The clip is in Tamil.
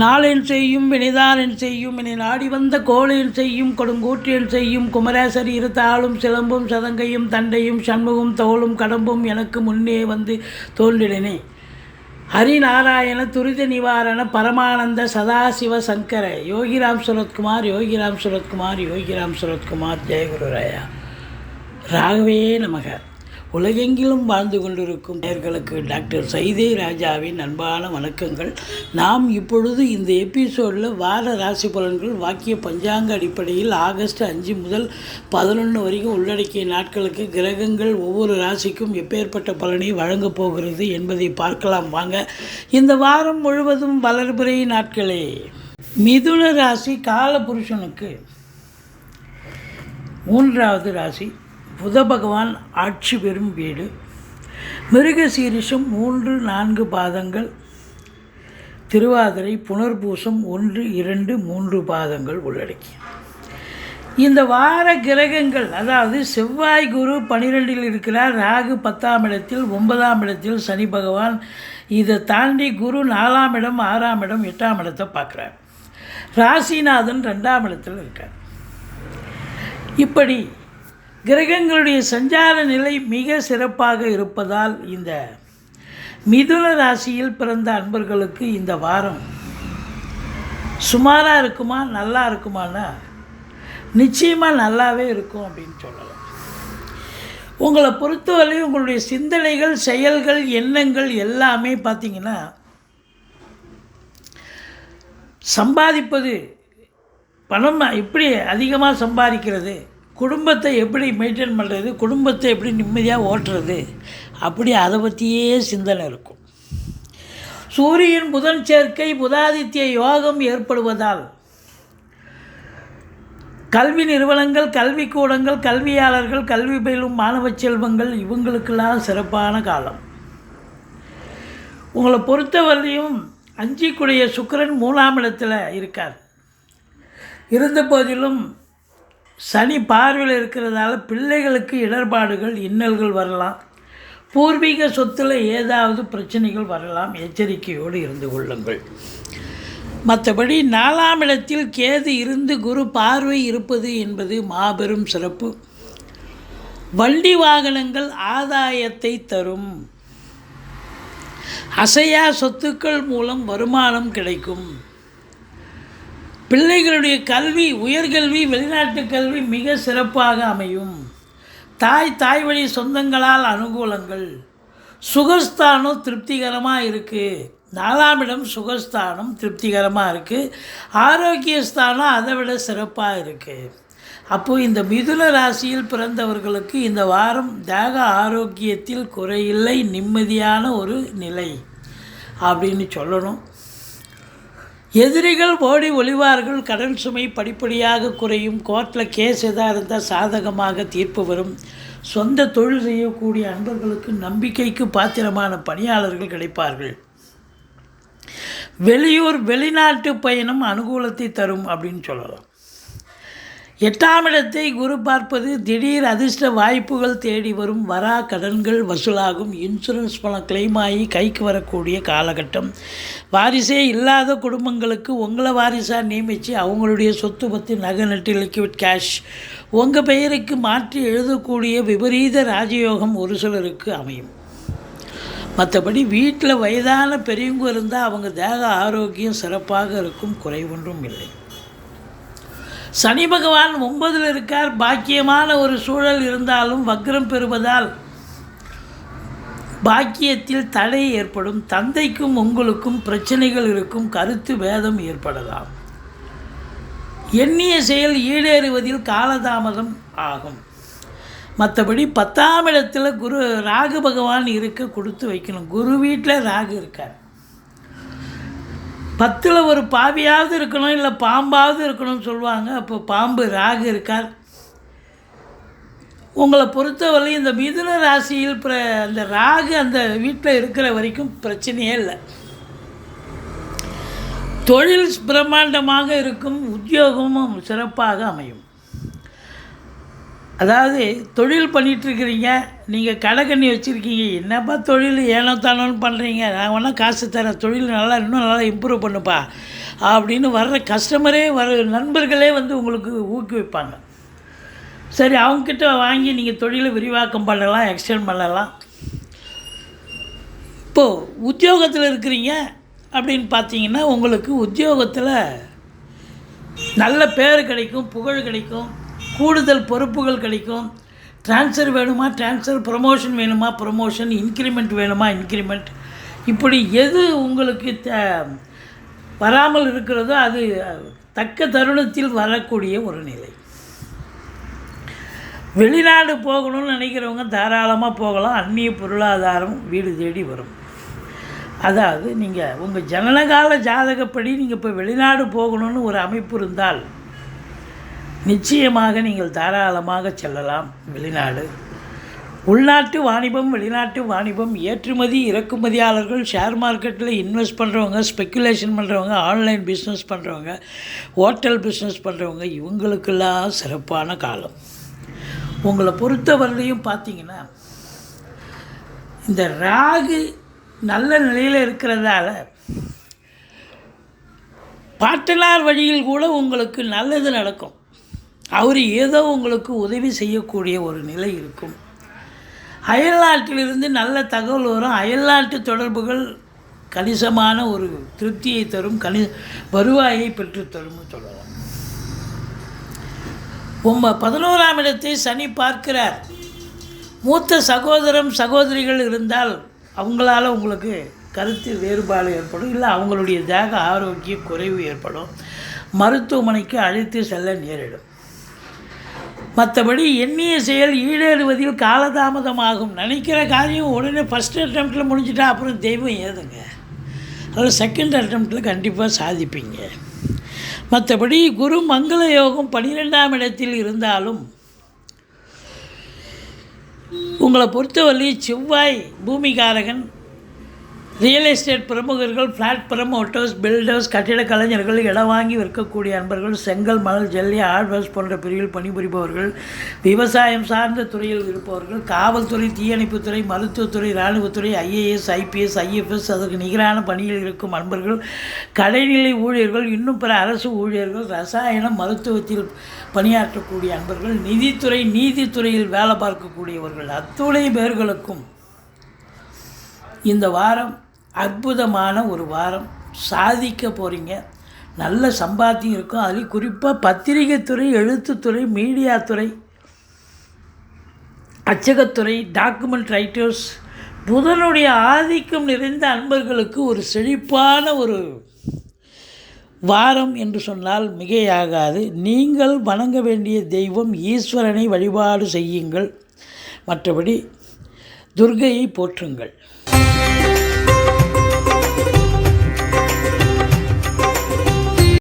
நாளென் செய்யும் வினைதானென் செய்யும் என்னை நாடி வந்த கோளென் செய்யும் கொடுங்கூற்றென் செய்யும் குமரேசர் இருத்தாளும் சிலம்பும் சதங்கையும் தண்டையும் சண்முகம் தோளும் கடம்பும் எனக்கு முன்னே வந்து தோன்றினே. ஹரிநாராயண துரித நிவாரண பரமானந்த சதாசிவ சங்கர யோகிராம் சுரத்குமார் யோகிராம் சுரத்குமார் யோகிராம் சுரத்குமார் ஜெயகுருராயா ராகவே நமக. உலகெங்கிலும் வாழ்ந்து கொண்டிருக்கும் நேயர்களுக்கு டாக்டர் சைதே ராஜாவின் அன்பான வணக்கங்கள். நாம் இப்பொழுது இந்த எபிசோடில் வார ராசி பலன்கள் வாக்கிய பஞ்சாங்க அடிப்படையில் ஆகஸ்ட் 5 முதல் 11 வரைக்கும் உள்ளடக்கிய நாட்களுக்கு கிரகங்கள் ஒவ்வொரு ராசிக்கும் எப்பேற்பட்ட பலனை வழங்கப் போகிறது என்பதை பார்க்கலாம் வாங்க. இந்த வாரம் முழுவதும் வளர்பிறை நாட்களே. மிதுன ராசி காலபுருஷனுக்கு 3வது ராசி. புத பகவான் ஆட்சி பெறும் வீடு. மிருகசீரிஷம் 3-4 பாதங்கள், திருவாதிரை புனர்பூசம் 1, 2, 3 பாதங்கள் உள்ளடக்கி இந்த வார கிரகங்கள், அதாவது செவ்வாய் குரு 12இல் இருக்கிறார், ராகு 10ஆம் இடத்தில், 9ஆம் இடத்தில் சனி பகவான். இதை தாண்டி குரு 4ஆம் இடம், 6ஆம் இடம், 8ஆம் இடத்தை பார்க்குறார். ராசிநாதன் 2ஆம் இடத்தில் இருக்கார். இப்படி கிரகங்களுடைய சஞ்சார நிலை மிக சிறப்பாக இருப்பதால் இந்த மிதுன ராசியில் பிறந்த அன்பர்களுக்கு இந்த வாரம் சுமாராக இருக்குமா நல்லா இருக்குமானா நிச்சயமாக நல்லாவே இருக்கும் அப்படின்னு சொல்லலாம். உங்களை பொறுத்தவரை உங்களுடைய சிந்தனைகள், செயல்கள், எண்ணங்கள் எல்லாமே பார்த்திங்கன்னா சம்பாதிப்பது, பணம் எப்படி அதிகமாக சம்பாதிக்கிறது, குடும்பத்தை எப்படி மெயின்டைன் பண்ணுறது, குடும்பத்தை எப்படி நிம்மதியாக ஓட்டுறது, அப்படி அதை பற்றியே சிந்தனை இருக்கும். சூரியன் புதன் சேர்க்கை, புதாதித்ய யோகம் ஏற்படுவதால் கல்வி நிறுவனங்கள், கல்விக்கூடங்கள், கல்வியாளர்கள், கல்வி பயிலும் மாணவ செல்வங்கள் இவங்களுக்கெல்லாம் சிறப்பான காலம். உங்களை பொறுத்தவரையும் 5 சுக்கிரன் 3ஆம் இடத்தில் இருக்கார். இருந்த போதிலும் சனி பார்வையில் இருக்கிறதால பிள்ளைகளுக்கு இடர்பாடுகள், இன்னல்கள் வரலாம். பூர்வீக சொத்தில் ஏதாவது பிரச்சனைகள் வரலாம். எச்சரிக்கையோடு இருந்து கொள்ளுங்கள். மற்றபடி 4ஆம் இடத்தில் கேது இருந்து குரு பார்வை இருப்பது என்பது மாபெரும் சிறப்பு. வண்டி வாகனங்கள் ஆதாயத்தை தரும். அசையா சொத்துக்கள் மூலம் வருமானம் கிடைக்கும். பிள்ளைகளுடைய கல்வி, உயர்கல்வி, வெளிநாட்டு கல்வி மிக சிறப்பாக அமையும். தாய் வழி சொந்தங்களால் அனுகூலங்கள். சுகஸ்தானம் திருப்திகரமாக இருக்குது. 4ஆம் இடம் சுகஸ்தானம் திருப்திகரமாக இருக்குது. ஆரோக்கியஸ்தானம் அதை விட சிறப்பாக இருக்குது. அப்போது இந்த மிதுன ராசியில் பிறந்தவர்களுக்கு இந்த வாரம் தேக ஆரோக்கியத்தில் குறையில்லை, நிம்மதியான ஒரு நிலை அப்படின்னு சொல்லணும். எதிரிகள் ஓடி ஒளிவார்கள். கடன் சுமை படிப்படியாக குறையும். கோர்ட்டில் கேஸ் எதாக இருந்தால் சாதகமாக தீர்ப்பு வரும். சொந்த தொழில் செய்யக்கூடிய அன்பர்களுக்கு நம்பிக்கைக்கு பாத்திரமான பணியாளர்கள் கிடைப்பார்கள். வெளியூர் வெளிநாட்டு பயணம் அனுகூலத்தை தரும் அப்படின்னு சொல்லலாம். 8ஆம் இடத்தை குரு பார்ப்பது திடீர் அதிர்ஷ்ட வாய்ப்புகள் தேடி வரும். வரா கடன்கள் வசூலாகும். இன்சூரன்ஸ் பணம் கிளைம் ஆகி கைக்கு வரக்கூடிய காலகட்டம். வாரிசே இல்லாத குடும்பங்களுக்கு உங்களை வாரிசாக நியமித்து அவங்களுடைய சொத்து பற்றி நகை நட்டு லிக்விட் கேஷ் உங்கள் பெயருக்கு மாற்றி எழுதக்கூடிய விபரீத ராஜயோகம் ஒரு சிலருக்கு அமையும். மற்றபடி வீட்டில் வயதான பெரியவங்க இருந்தால் அவங்க தேக ஆரோக்கியம் சிறப்பாக இருக்கும், குறைவொன்றும் இல்லை. சனி பகவான் 9இல் இருக்கார். பாக்கியமான ஒரு சூழல் இருந்தாலும் வக்ரம் பெறுவதால் பாக்கியத்தில் தடை ஏற்படும். தந்தைக்கும் உங்களுக்கும் பிரச்சனைகள் இருக்கும். கருத்து வேதம் ஏற்படலாம். எண்ணிய செயல் ஈடேறுவதில் காலதாமதம் ஆகும். மற்றபடி 10ஆம் இடத்துல ராகு பகவான் இருக்க கொடுத்து வைக்கணும். குரு வீட்டில் ராகு இருக்கார். 10ல் ஒரு பாவியாவது இருக்கணும், இல்லை பாம்பாவது இருக்கணும்னு சொல்லுவாங்க. அப்போ பாம்பு ராகு இருக்கார். உங்களை பொறுத்தவரை இந்த மிதுன ராசியில் அந்த ராகு அந்த வீட்டில் இருக்கிற வரைக்கும் பிரச்சனையே இல்லை. தொழில் பிரம்மாண்டமாக இருக்கும். உத்தியோகமும் சிறப்பாக அமையும். அதாவது தொழில் பண்ணிகிட்ருக்கிறீங்க, நீங்கள் கடைக்கண்ணி வச்சுருக்கீங்க, என்னப்பா தொழில் ஏனோ தானோன்னு பண்ணுறீங்க, நான் வேணால் காசு தரேன், தொழில் நல்லா இன்னும் நல்லா இம்ப்ரூவ் பண்ணுப்பா அப்படின்னு வர்ற கஸ்டமரே நண்பர்களே வந்து உங்களுக்கு ஊக்குவிப்பாங்க. சரி, அவங்கக்கிட்ட வாங்கி நீங்கள் தொழிலை விரிவாக்கம் பண்ணலாம், எக்ஸ்டெண்ட் பண்ணலாம். இப்போது உத்தியோகத்தில் இருக்கிறீங்க அப்படின்னு பார்த்தீங்கன்னா, உங்களுக்கு உத்தியோகத்தில் நல்ல பேர் கிடைக்கும், புகழ் கிடைக்கும், கூடுதல் பொறுப்புகள் கிடைக்கும். ட்ரான்ஸ்ஃபர் வேணுமா ட்ரான்ஸ்ஃபர், ப்ரமோஷன் வேணுமா ப்ரமோஷன், இன்க்ரிமெண்ட் வேணுமா இன்க்ரிமெண்ட், இப்படி எது உங்களுக்கு வராமல் இருக்கிறதோ அது தக்க தருணத்தில் வரக்கூடிய ஒரு நிலை. வெளிநாடு போகணும்னு நினைக்கிறவங்க தாராளமாக போகலாம். அந்நிய பொருளாதாரம் வீடு தேடி வரும். அதாவது நீங்கள் உங்கள் ஜனனகால ஜாதகப்படி நீங்கள் இப்போ வெளிநாடு போகணும்னு ஒரு அமைப்பு இருந்தால் நிச்சயமாக நீங்கள் தாராளமாக செல்லலாம் வெளிநாடு. உள்நாட்டு வாணிபம், வெளிநாட்டு வாணிபம், ஏற்றுமதி இறக்குமதியாளர்கள், ஷேர் மார்க்கெட்டில் இன்வெஸ்ட் பண்ணுறவங்க, ஸ்பெக்குலேஷன் பண்ணுறவங்க, ஆன்லைன் பிஸ்னஸ் பண்ணுறவங்க, ஹோட்டல் பிஸ்னஸ் பண்ணுறவங்க, இவங்களுக்கெல்லாம் சிறப்பான காலம். உங்களை பொறுத்தவரையிலையும் பார்த்தீங்கன்னா இந்த ராகு நல்ல நிலையில் இருக்கிறதால பாட்டனார் வழியில் கூட உங்களுக்கு நல்லது நடக்கும். அவர் ஏதோ உங்களுக்கு உதவி செய்யக்கூடிய ஒரு நிலை இருக்கும். அயல்நாட்டிலிருந்து நல்ல தகவல் வரும். அயல்நாட்டு தொடர்புகள் கணிசமான ஒரு திருப்தியை தரும், வருவாயை பெற்றுத்தரும் சொல்லலாம். 11ஆம் இடத்தை சனி பார்க்கிறார். மூத்த சகோதரிகள் இருந்தால் அவங்களால உங்களுக்கு கருத்து வேறுபாடு ஏற்படும், இல்லை அவங்களுடைய தேக ஆரோக்கிய குறைவு ஏற்படும், மருத்துவமனைக்கு அழைத்து செல்ல நேரிடும். மற்றபடி எண்ணிய செயல் ஈடேறுவதில் காலதாமதமாகும். நினைக்கிற காரியம் உடனே ஃபஸ்ட் அட்டெம்ப்டில் முடிஞ்சிட்டா அப்புறம் தெய்வம் ஏதுங்க. அதில் செகண்ட் அட்டெம்ப்டில் கண்டிப்பாக சாதிப்பீங்க. மற்றபடி குரு மங்கள யோகம் 12ஆம் இடத்தில் இருந்தாலும் உங்களை பொறுத்தவரை செவ்வாய் பூமிகாரகன், ரியல் எஸ்டேட் பிரமுகர்கள், ஃப்ளாட் ப்ரமோட்டர்ஸ், பில்டர்ஸ், கட்டிட கலைஞர்கள், இடம் வாங்கி விற்கக்கூடிய அன்பர்கள், செங்கல், மணல், ஜல்லி, ஹார்ட்வேர்ஸ் போன்ற பிரிவில் பணிபுரிபவர்கள், விவசாயம் சார்ந்த துறையில் இருப்பவர்கள், காவல்துறை, தீயணைப்புத்துறை, மருத்துவத்துறை, இராணுவத்துறை, ஐஏஎஸ், ஐபிஎஸ், ஐஎஃப்எஸ், அதற்கு நிகரான பணியில் இருக்கும் அன்பர்கள், கடைநிலை ஊழியர்கள், இன்னும் பிற அரசு ஊழியர்கள், ரசாயனம், மருத்துவத்தில் பணியாற்றக்கூடிய அன்பர்கள், நிதித்துறை, நீதித்துறையில் வேலை பார்க்கக்கூடியவர்கள், அத்துணை பேர்களுக்கும் இந்த வாரம் அற்புதமான ஒரு வாரம். சாதிக்க போகிறீங்க, நல்ல சம்பாத்தியம் இருக்கும். அதில் குறிப்பாக பத்திரிகைத்துறை, எழுத்துத்துறை, மீடியாத்துறை, அச்சகத்துறை, டாக்குமெண்ட் ரைட்டர்ஸ், புதனுடைய ஆதிக்கம் நிறைந்த அன்பர்களுக்கு ஒரு செழிப்பான ஒரு வாரம் என்று சொன்னால் மிகையாகாது. நீங்கள் வணங்க வேண்டிய தெய்வம் ஈஸ்வரனை வழிபாடு செய்யுங்கள். மற்றபடி துர்க்கையை போற்றுங்கள்.